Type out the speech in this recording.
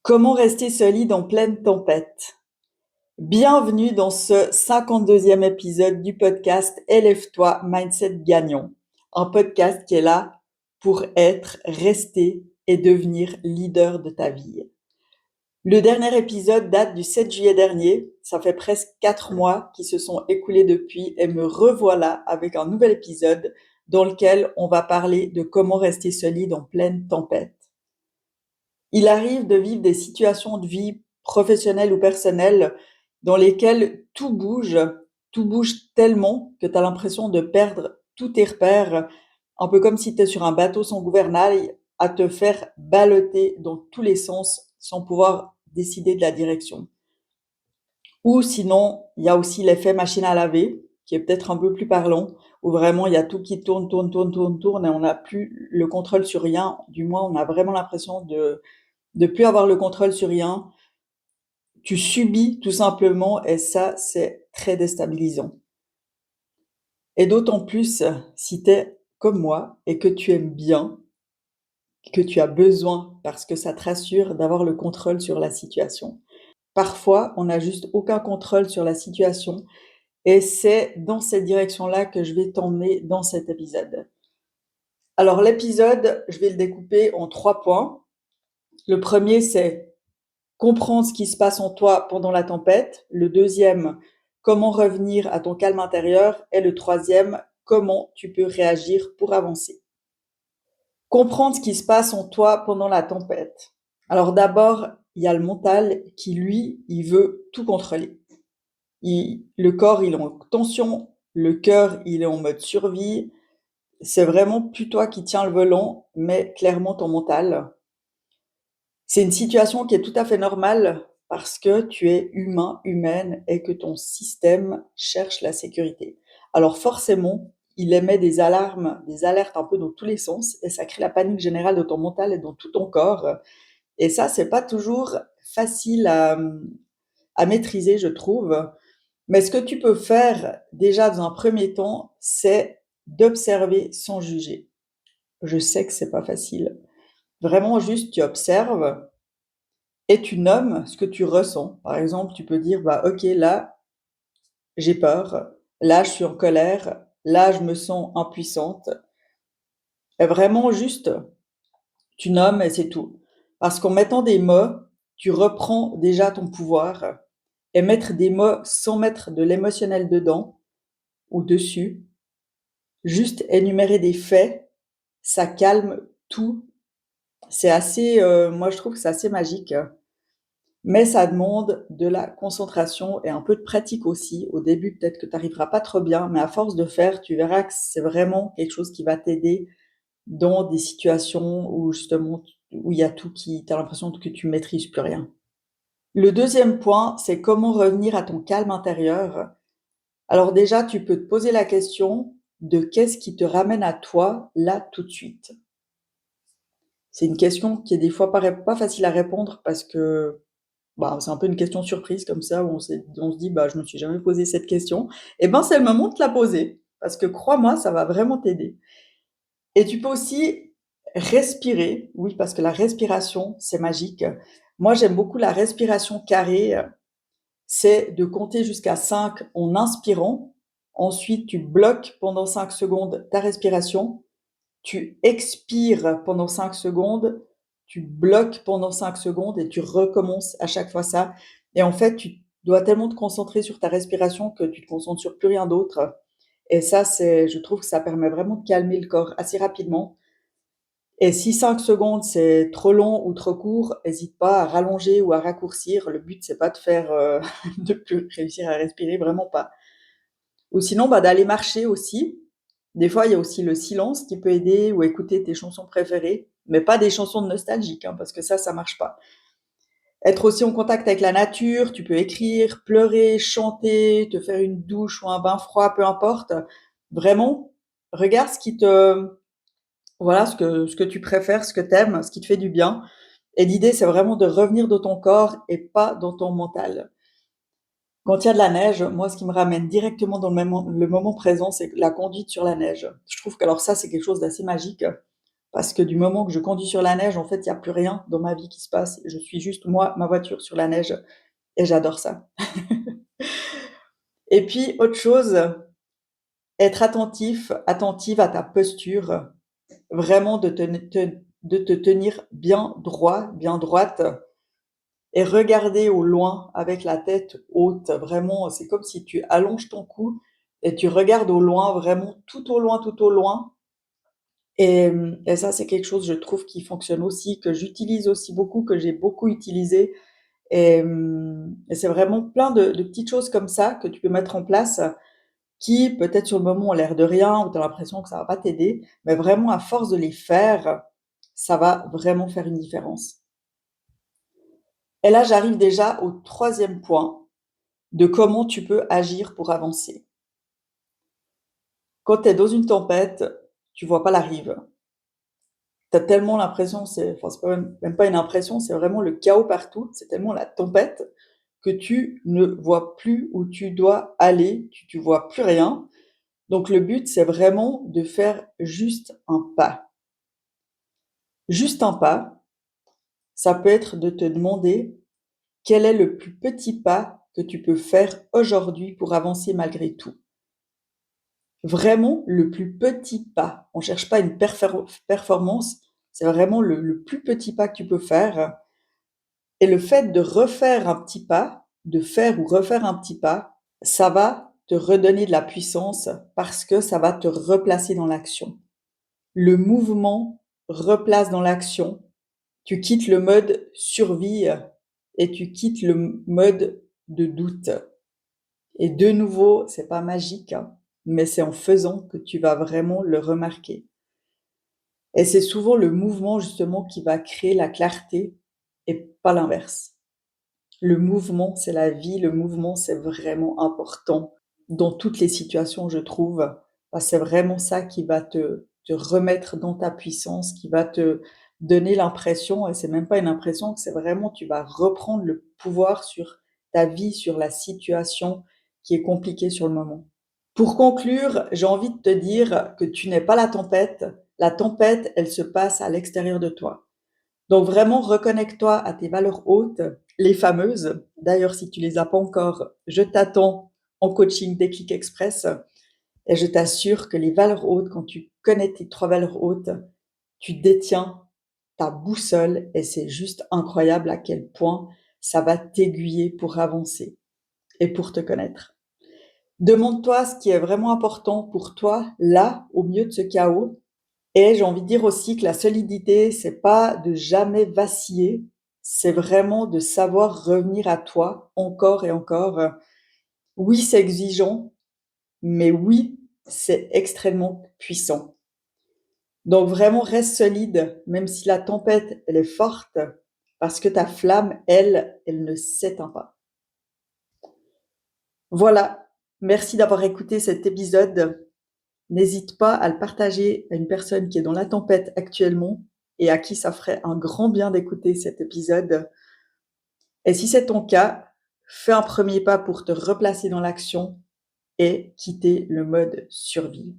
Comment rester solide en pleine tempête? Bienvenue dans ce 52e épisode du podcast Élève-toi, Mindset Gagnant. Un podcast qui est là pour être, rester et devenir leader de ta vie. Le dernier épisode date du 7 juillet dernier. Ça fait presque 4 mois qui se sont écoulés depuis et me revoilà avec un nouvel épisode dans lequel on va parler de comment rester solide en pleine tempête. Il arrive de vivre des situations de vie professionnelles ou personnelles dans lesquelles tout bouge tellement que tu as l'impression de perdre tous tes repères, un peu comme si tu es sur un bateau sans gouvernail à te faire balloter dans tous les sens sans pouvoir décider de la direction. Ou sinon, il y a aussi l'effet machine à laver, qui est peut-être un peu plus parlant, où vraiment il y a tout qui tourne et on n'a plus le contrôle sur rien. Du moins, on a vraiment l'impression de plus avoir le contrôle sur rien. Tu subis tout simplement et ça, c'est très déstabilisant. Et d'autant plus si tu es comme moi et que tu aimes bien, que tu as besoin, parce que ça te rassure d'avoir le contrôle sur la situation. Parfois, on n'a juste aucun contrôle sur la situation et c'est dans cette direction-là que je vais t'emmener dans cet épisode. Alors l'épisode, je vais le découper en 3 points. Le premier, c'est comprendre ce qui se passe en toi pendant la tempête. Le deuxième, comment revenir à ton calme intérieur. Et le troisième, comment tu peux réagir pour avancer. Comprendre ce qui se passe en toi pendant la tempête. Alors d'abord, il y a le mental qui, lui, il veut tout contrôler. Le corps, il est en tension. Le cœur, il est en mode survie. C'est vraiment plus toi qui tiens le volant, mais clairement ton mental. C'est une situation qui est tout à fait normale parce que tu es humain, humaine et que ton système cherche la sécurité. Alors forcément, il émet des alarmes, des alertes un peu dans tous les sens et ça crée la panique générale de ton mental et dans tout ton corps. Et ça, c'est pas toujours facile à maîtriser, je trouve. Mais ce que tu peux faire déjà dans un premier temps, c'est d'observer sans juger. Je sais que c'est pas facile. Vraiment juste, tu observes et tu nommes ce que tu ressens. Par exemple, tu peux dire, bah, ok, là, j'ai peur, là, je suis en colère, là, je me sens impuissante. Et vraiment, juste, tu nommes et c'est tout. Parce qu'en mettant des mots, tu reprends déjà ton pouvoir. Et mettre des mots sans mettre de l'émotionnel dedans ou dessus, juste énumérer des faits, ça calme tout. C'est assez, moi je trouve que c'est assez magique. Mais ça demande de la concentration et un peu de pratique aussi. Au début, peut-être que tu n'arriveras pas trop bien, mais à force de faire, tu verras que c'est vraiment quelque chose qui va t'aider dans des situations où justement, où il y a tout qui, tu as l'impression que tu maîtrises plus rien. Le deuxième point, c'est comment revenir à ton calme intérieur. Alors déjà, tu peux te poser la question de qu'est-ce qui te ramène à toi là tout de suite. C'est une question qui est des fois pas facile à répondre parce que bah, c'est un peu une question surprise comme ça où on se dit bah je me suis jamais posé cette question. Et ben c'est le moment de te la poser parce que crois-moi, ça va vraiment t'aider. Et tu peux aussi respirer, oui parce que la respiration c'est magique. Moi j'aime beaucoup la respiration carrée, c'est de compter jusqu'à 5 en inspirant. Ensuite tu bloques pendant 5 secondes ta respiration, tu expires pendant 5 secondes, tu bloques pendant 5 secondes et tu recommences à chaque fois ça. Et en fait, tu dois tellement te concentrer sur ta respiration que tu te concentres sur plus rien d'autre. Et ça, je trouve que ça permet vraiment de calmer le corps assez rapidement. Et si 5 secondes c'est trop long ou trop court, n'hésite pas à rallonger ou à raccourcir. Le but, c'est pas de faire, de plus réussir à respirer, vraiment pas. Ou sinon, bah, d'aller marcher aussi. Des fois, il y a aussi le silence qui peut aider ou écouter tes chansons préférées, mais pas des chansons de nostalgique, hein, parce que ça marche pas. Être aussi en contact avec la nature, tu peux écrire, pleurer, chanter, te faire une douche ou un bain froid, peu importe. Vraiment, regarde voilà, ce que tu préfères, ce que t'aimes, ce qui te fait du bien. Et l'idée, c'est vraiment de revenir dans ton corps et pas dans ton mental. Quand il y a de la neige, moi, ce qui me ramène directement dans le moment présent, c'est la conduite sur la neige. Je trouve que alors ça, c'est quelque chose d'assez magique. Parce que du moment que je conduis sur la neige, en fait, il n'y a plus rien dans ma vie qui se passe. Je suis juste moi, ma voiture sur la neige et j'adore ça. Et puis autre chose, être attentive à ta posture, vraiment de te tenir bien droit, bien droite et regarder au loin avec la tête haute. Vraiment, c'est comme si tu allonges ton cou et tu regardes au loin, vraiment tout au loin, tout au loin. Et ça, c'est quelque chose, je trouve, qui fonctionne aussi, que j'utilise aussi beaucoup, que j'ai beaucoup utilisé. Et c'est vraiment plein de petites choses comme ça que tu peux mettre en place qui, peut-être sur le moment, ont l'air de rien ou tu as l'impression que ça va pas t'aider, mais vraiment, à force de les faire, ça va vraiment faire une différence. Et là, j'arrive déjà au troisième point de comment tu peux agir pour avancer. Quand tu es dans une tempête, tu vois pas la rive. Tu as tellement l'impression, c'est pas même pas une impression, c'est vraiment le chaos partout, c'est tellement la tempête que tu ne vois plus où tu dois aller, tu vois plus rien. Donc le but, c'est vraiment de faire juste un pas. Juste un pas, ça peut être de te demander quel est le plus petit pas que tu peux faire aujourd'hui pour avancer malgré tout. Vraiment le plus petit pas. On cherche pas une performance, c'est vraiment le plus petit pas que tu peux faire. Et le fait de refaire un petit pas, de faire ou refaire un petit pas, ça va te redonner de la puissance parce que ça va te replacer dans l'action. Le mouvement replace dans l'action. Tu quittes le mode survie et tu quittes le mode de doute. Et de nouveau, c'est pas magique, hein, mais c'est en faisant que tu vas vraiment le remarquer. Et c'est souvent le mouvement justement qui va créer la clarté et pas l'inverse. Le mouvement, c'est la vie, le mouvement, c'est vraiment important dans toutes les situations, je trouve. C'est vraiment ça qui va te remettre dans ta puissance, qui va te donner l'impression, et c'est même pas une impression, que c'est vraiment, tu vas reprendre le pouvoir sur ta vie, sur la situation qui est compliquée sur le moment. Pour conclure, j'ai envie de te dire que tu n'es pas la tempête. La tempête, elle se passe à l'extérieur de toi. Donc vraiment, reconnecte-toi à tes valeurs hautes, les fameuses. D'ailleurs, si tu les as pas encore, je t'attends en coaching Déclic Express et je t'assure que les valeurs hautes, quand tu connais tes 3 valeurs hautes, tu détiens ta boussole et c'est juste incroyable à quel point ça va t'aiguiller pour avancer et pour te connaître. Demande-toi ce qui est vraiment important pour toi là, au milieu de ce chaos. Et j'ai envie de dire aussi que la solidité, c'est pas de jamais vaciller, c'est vraiment de savoir revenir à toi encore et encore. Oui, c'est exigeant, mais oui, c'est extrêmement puissant. Donc vraiment, reste solide, même si la tempête, elle est forte, parce que ta flamme, elle ne s'éteint pas. Voilà. Merci d'avoir écouté cet épisode. N'hésite pas à le partager à une personne qui est dans la tempête actuellement et à qui ça ferait un grand bien d'écouter cet épisode. Et si c'est ton cas, fais un premier pas pour te replacer dans l'action et quitter le mode survie.